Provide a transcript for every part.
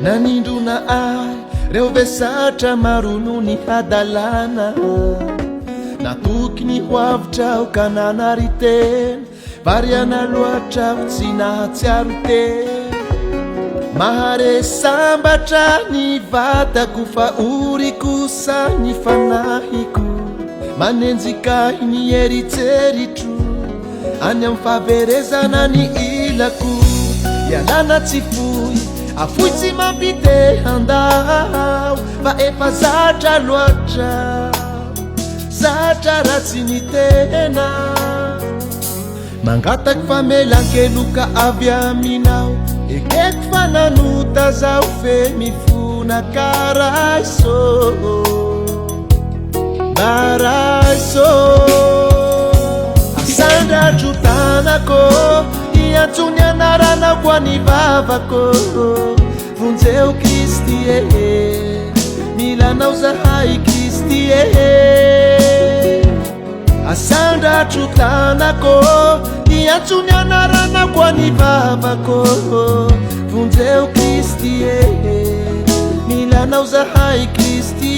Nanindrona ay reo vesatra maro no ny hadalana natoky ny hoavitra ka nanary tena variana loatra tsy nahatsiaro tena mahare sambatra ny vatako fa ory kosa ny fanahiko manenjika ny eritseritro any amin'ny fahaverezana ny ilako ialana tsy foy afoy tsy mampite handao fa efa zatra loatra zatra ratsy ny tena mangataky famelan-keloka avy aminao ekeko fa nanota zao fe mifona karaiso maraiso asandratro tanako iatsony anarana ko any vavako vonjeo Kristy milanao zahay Kristy asandratro tanako iatsony anarana ko any vavako vonjeo Kristy milanao zahay Kristy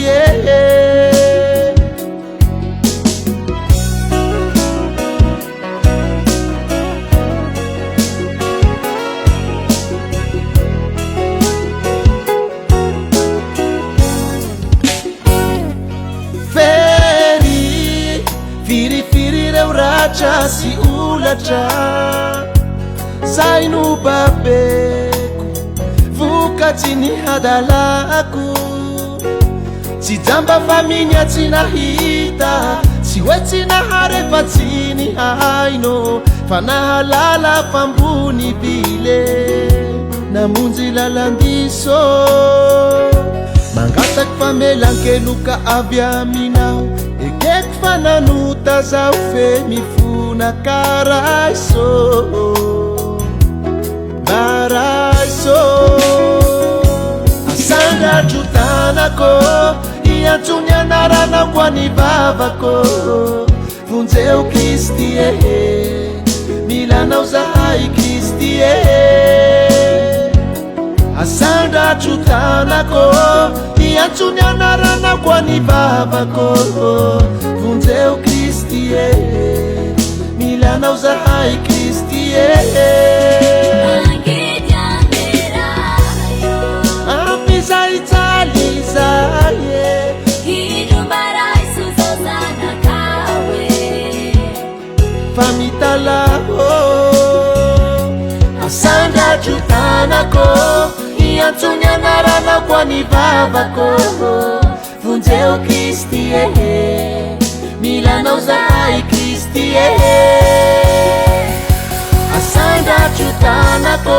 Firifiry reo ratra sy olatra zay no babeko vokatsy ny hadalako tsy jamba fa mignatsy nahita tsy hoe tsy nahare fa tsy ny haino fa nahalala fambony bile namonjy lalandiso mangataky famelan-keloka avy aminao ekeko fa nanota zao fe mifona karaiso maraiso asandratro tanako iatsony anarana ko any vavako vonjeo Kristy milanao zahay Kristy asandratro tanako iatsony anarana ko any vavako vonjeo Kristy milanao zahay Kristy ampizaitsaly zay fa mitalaho asandratro tanako iatsony anarana ko any vavako vonjeo Kristy milanao zahay Kristy asandratro tanako